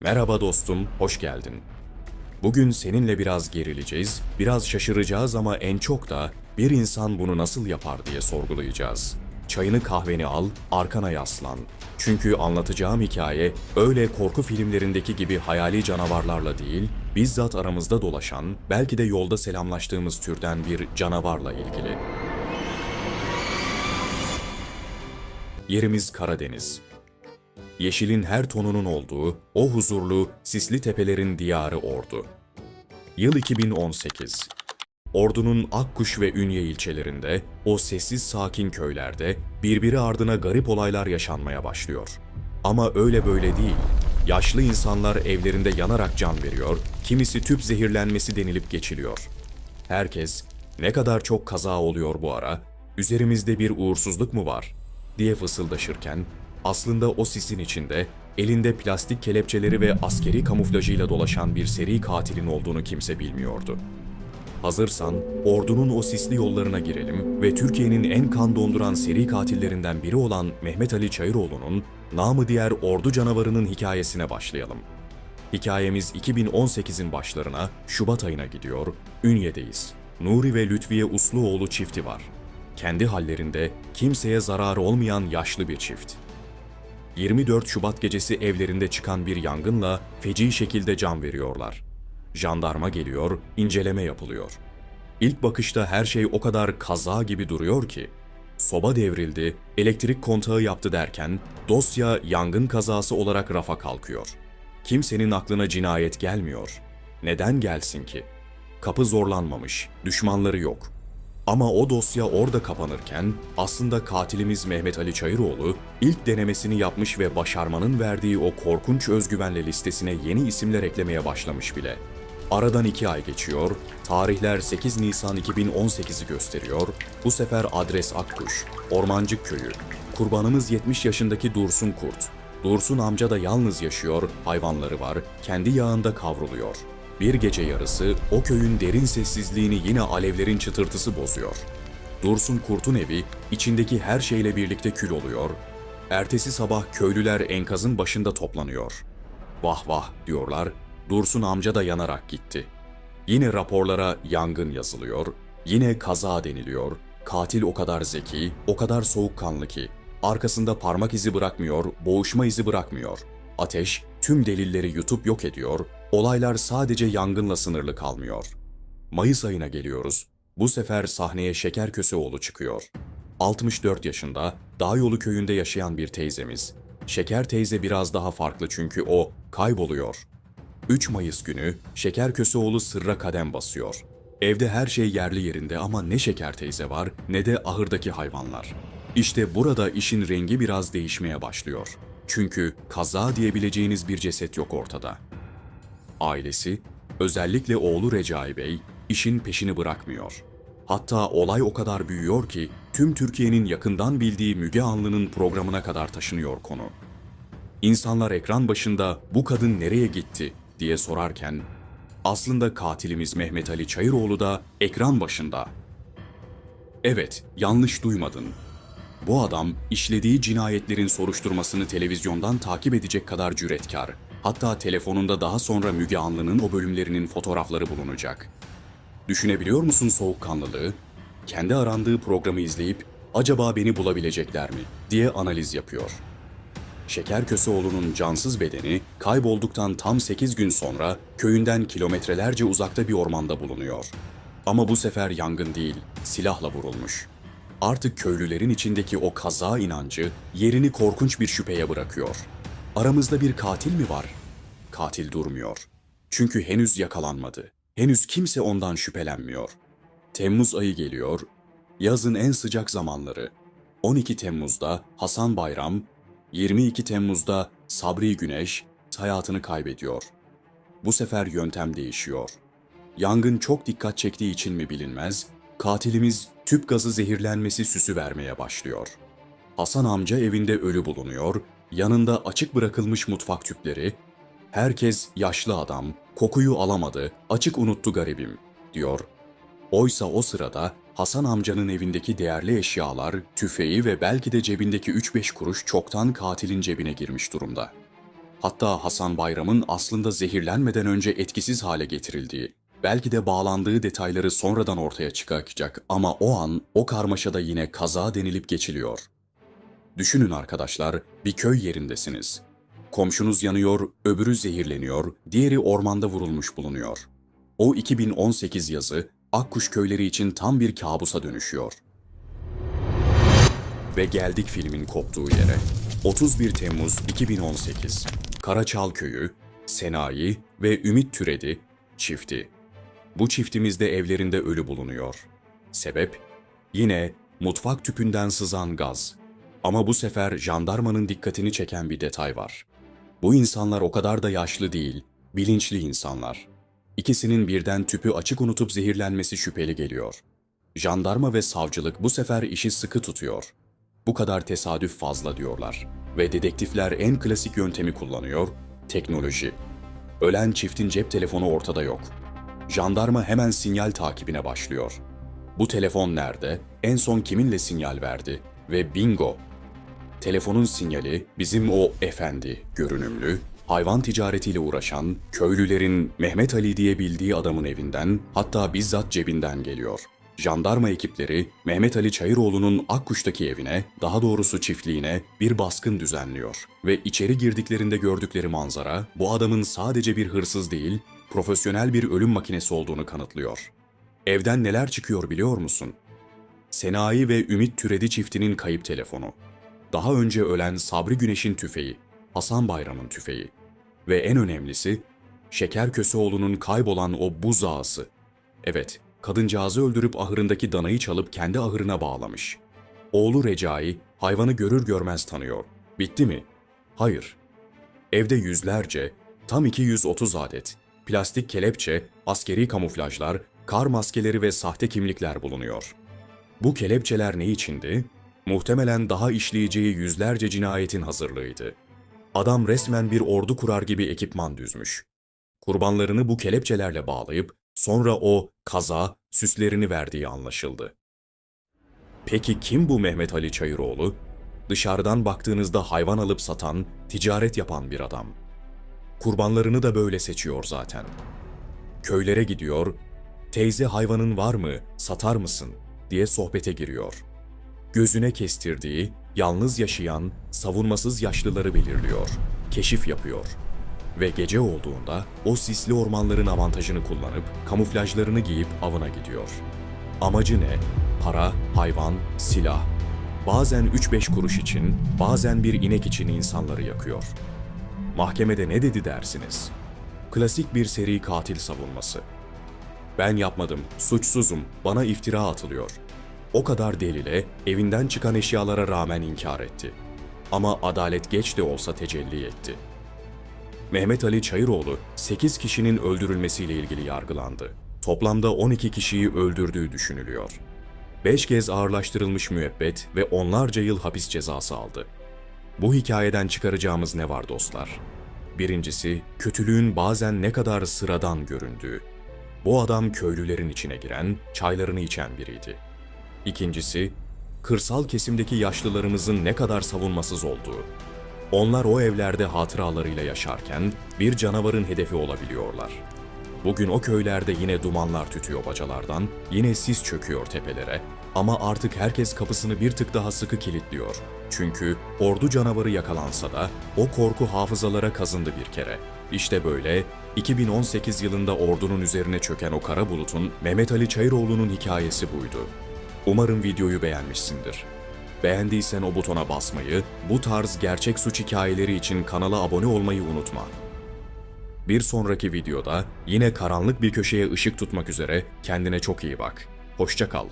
Merhaba dostum, hoş geldin. Bugün seninle biraz gerileceğiz, biraz şaşıracağız ama en çok da bir insan bunu nasıl yapar diye sorgulayacağız. Çayını kahveni al, arkana yaslan. Çünkü anlatacağım hikaye öyle korku filmlerindeki gibi hayali canavarlarla değil, bizzat aramızda dolaşan, belki de yolda selamlaştığımız türden bir canavarla ilgili. Yerimiz Karadeniz. Yeşilin her tonunun olduğu o huzurlu, sisli tepelerin diyarı Ordu. Yıl 2018. Ordu'nun Akkuş ve Ünye ilçelerinde, o sessiz sakin köylerde birbiri ardına garip olaylar yaşanmaya başlıyor. Ama öyle böyle değil. Yaşlı insanlar evlerinde yanarak can veriyor, kimisi tüp zehirlenmesi denilip geçiliyor. Herkes, ne kadar çok kaza oluyor bu ara, üzerimizde bir uğursuzluk mu var diye fısıldaşırken, aslında o sisin içinde, elinde plastik kelepçeleri ve askeri kamuflajıyla dolaşan bir seri katilin olduğunu kimse bilmiyordu. Hazırsan, Ordu'nun o sisli yollarına girelim ve Türkiye'nin en kan donduran seri katillerinden biri olan Mehmet Ali Çayıroğlu'nun, namı diğer Ordu canavarının hikayesine başlayalım. Hikayemiz 2018'in başlarına, Şubat ayına gidiyor, Ünye'deyiz. Nuri ve Lütfiye Usluoğlu çifti var. Kendi hallerinde kimseye zararı olmayan yaşlı bir çift. 24 Şubat gecesi evlerinde çıkan bir yangınla feci şekilde can veriyorlar. Jandarma geliyor, inceleme yapılıyor. İlk bakışta her şey o kadar kaza gibi duruyor ki, soba devrildi, elektrik kontağı yaptı derken dosya yangın kazası olarak rafa kalkıyor. Kimsenin aklına cinayet gelmiyor. Neden gelsin ki? Kapı zorlanmamış, düşmanları yok. Ama o dosya orada kapanırken aslında katilimiz Mehmet Ali Çayıroğlu ilk denemesini yapmış ve başarmanın verdiği o korkunç özgüvenle listesine yeni isimler eklemeye başlamış bile. Aradan 2 ay geçiyor, tarihler 8 Nisan 2018'i gösteriyor, bu sefer adres Akkuş, Ormancık Köyü. Kurbanımız 70 yaşındaki Dursun Kurt. Dursun amca da yalnız yaşıyor, hayvanları var, kendi yağında kavruluyor. Bir gece yarısı o köyün derin sessizliğini yine alevlerin çıtırtısı bozuyor. Dursun Kurt'un evi içindeki her şeyle birlikte kül oluyor. Ertesi sabah köylüler enkazın başında toplanıyor. Vah vah diyorlar, Dursun amca da yanarak gitti. Yine raporlara yangın yazılıyor, yine kaza deniliyor. Katil o kadar zeki, o kadar soğukkanlı ki arkasında parmak izi bırakmıyor, boğuşma izi bırakmıyor. Ateş tüm delilleri yutup yok ediyor, olaylar sadece yangınla sınırlı kalmıyor. Mayıs ayına geliyoruz. Bu sefer sahneye Şeker Köseoğlu çıkıyor. 64 yaşında, Dağyolu köyünde yaşayan bir teyzemiz. Şeker teyze biraz daha farklı çünkü o kayboluyor. 3 Mayıs günü Şeker Köseoğlu sırra kadem basıyor. Evde her şey yerli yerinde ama ne Şeker teyze var ne de ahırdaki hayvanlar. İşte burada işin rengi biraz değişmeye başlıyor. Çünkü kaza diyebileceğiniz bir ceset yok ortada. Ailesi, özellikle oğlu Recai Bey, işin peşini bırakmıyor. Hatta olay o kadar büyüyor ki tüm Türkiye'nin yakından bildiği Müge Anlı'nın programına kadar taşınıyor konu. İnsanlar ekran başında "Bu kadın nereye gitti?" diye sorarken, aslında katilimiz Mehmet Ali Çayıroğlu da ekran başında. Evet, yanlış duymadın. Bu adam işlediği cinayetlerin soruşturmasını televizyondan takip edecek kadar cüretkar. Hatta telefonunda daha sonra Müge Anlı'nın o bölümlerinin fotoğrafları bulunacak. Düşünebiliyor musun soğukkanlılığı? Kendi arandığı programı izleyip "Acaba beni bulabilecekler mi?" diye analiz yapıyor. Şeker Köseoğlu'nun cansız bedeni kaybolduktan tam 8 gün sonra köyünden kilometrelerce uzakta bir ormanda bulunuyor. Ama bu sefer yangın değil, silahla vurulmuş. Artık köylülerin içindeki o kaza inancı yerini korkunç bir şüpheye bırakıyor. Aramızda bir katil mi var? Katil durmuyor. Çünkü henüz yakalanmadı. Henüz kimse ondan şüphelenmiyor. Temmuz ayı geliyor, yazın en sıcak zamanları. 12 Temmuz'da Hasan Bayram, 22 Temmuz'da Sabri Güneş hayatını kaybediyor. Bu sefer yöntem değişiyor. Yangın çok dikkat çektiği için mi bilinmez, katilimiz tüp gazı zehirlenmesi süsü vermeye başlıyor. Hasan amca evinde ölü bulunuyor, yanında açık bırakılmış mutfak tüpleri. Herkes yaşlı adam, kokuyu alamadı, açık unuttu garibim, diyor. Oysa o sırada Hasan amcanın evindeki değerli eşyalar, tüfeği ve belki de cebindeki 3-5 kuruş çoktan katilin cebine girmiş durumda. Hatta Hasan Bayram'ın aslında zehirlenmeden önce etkisiz hale getirildiği, belki de bağlandığı detayları sonradan ortaya çıkacak ama o an o karmaşada yine kaza denilip geçiliyor. Düşünün arkadaşlar, bir köy yerindesiniz. Komşunuz yanıyor, öbürü zehirleniyor, diğeri ormanda vurulmuş bulunuyor. O 2018 yazı Akkuş köyleri için tam bir kabusa dönüşüyor. Ve geldik filmin koptuğu yere. 31 Temmuz 2018. Karaçal Köyü, Senayi ve Ümit Türedi çifti. Bu çiftimizde evlerinde ölü bulunuyor. Sebep? Yine mutfak tüpünden sızan gaz. Ama bu sefer jandarmanın dikkatini çeken bir detay var. Bu insanlar o kadar da yaşlı değil, bilinçli insanlar. İkisinin birden tüpü açık unutup zehirlenmesi şüpheli geliyor. Jandarma ve savcılık bu sefer işi sıkı tutuyor. Bu kadar tesadüf fazla diyorlar. Ve dedektifler en klasik yöntemi kullanıyor, teknoloji. Ölen çiftin cep telefonu ortada yok. Jandarma hemen sinyal takibine başlıyor. Bu telefon nerede, en son kiminle sinyal verdi ve bingo! Telefonun sinyali bizim o efendi, görünümlü, hayvan ticaretiyle uğraşan, köylülerin Mehmet Ali diye bildiği adamın evinden, hatta bizzat cebinden geliyor. Jandarma ekipleri Mehmet Ali Çayıroğlu'nun Akkuş'taki evine, daha doğrusu çiftliğine bir baskın düzenliyor. Ve içeri girdiklerinde gördükleri manzara, bu adamın sadece bir hırsız değil, profesyonel bir ölüm makinesi olduğunu kanıtlıyor. Evden neler çıkıyor biliyor musun? Senayi ve Ümit Türedi çiftinin kayıp telefonu. Daha önce ölen Sabri Güneş'in tüfeği, Hasan Bayram'ın tüfeği. Ve en önemlisi, Şeker Köseoğlu'nun kaybolan o buzağısı. Evet, kadıncağızı öldürüp ahırındaki danayı çalıp kendi ahırına bağlamış. Oğlu Recai, hayvanı görür görmez tanıyor. Bitti mi? Hayır. Evde yüzlerce, tam 230 adet, plastik kelepçe, askeri kamuflajlar, kar maskeleri ve sahte kimlikler bulunuyor. Bu kelepçeler ne içindi? Muhtemelen daha işleyeceği yüzlerce cinayetin hazırlığıydı. Adam resmen bir ordu kurar gibi ekipman düzmüş. Kurbanlarını bu kelepçelerle bağlayıp sonra o kaza süslerini verdiği anlaşıldı. Peki kim bu Mehmet Ali Çayıroğlu? Dışarıdan baktığınızda hayvan alıp satan, ticaret yapan bir adam. Kurbanlarını da böyle seçiyor zaten. Köylere gidiyor, "Teyze hayvanın var mı, satar mısın?" diye sohbete giriyor. Gözüne kestirdiği, yalnız yaşayan, savunmasız yaşlıları belirliyor, keşif yapıyor. Ve gece olduğunda o sisli ormanların avantajını kullanıp kamuflajlarını giyip avına gidiyor. Amacı ne? Para, hayvan, silah. Bazen 3-5 kuruş için, bazen bir inek için insanları yakıyor. Mahkemede ne dedi dersiniz? Klasik bir seri katil savunması. "Ben yapmadım, suçsuzum, bana iftira atılıyor." O kadar delile, evinden çıkan eşyalara rağmen inkar etti. Ama adalet geç de olsa tecelli etti. Mehmet Ali Çayıroğlu 8 kişinin öldürülmesiyle ilgili yargılandı. Toplamda 12 kişiyi öldürdüğü düşünülüyor. 5 kez ağırlaştırılmış müebbet ve onlarca yıl hapis cezası aldı. Bu hikayeden çıkaracağımız ne var dostlar? Birincisi, kötülüğün bazen ne kadar sıradan göründüğü. Bu adam köylülerin içine giren, çaylarını içen biriydi. İkincisi, kırsal kesimdeki yaşlılarımızın ne kadar savunmasız olduğu. Onlar o evlerde hatıralarıyla yaşarken bir canavarın hedefi olabiliyorlar. Bugün o köylerde yine dumanlar tütüyor bacalardan, yine sis çöküyor tepelere ama artık herkes kapısını bir tık daha sıkı kilitliyor. Çünkü ordu canavarı yakalansa da o korku hafızalara kazındı bir kere. İşte böyle 2018 yılında ordunun üzerine çöken o kara bulutun Mehmet Ali Çayıroğlu'nun hikayesi buydu. Umarım videoyu beğenmişsindir. Beğendiysen o butona basmayı, bu tarz gerçek suç hikayeleri için kanala abone olmayı unutma. Bir sonraki videoda yine karanlık bir köşeye ışık tutmak üzere kendine çok iyi bak. Hoşça kal.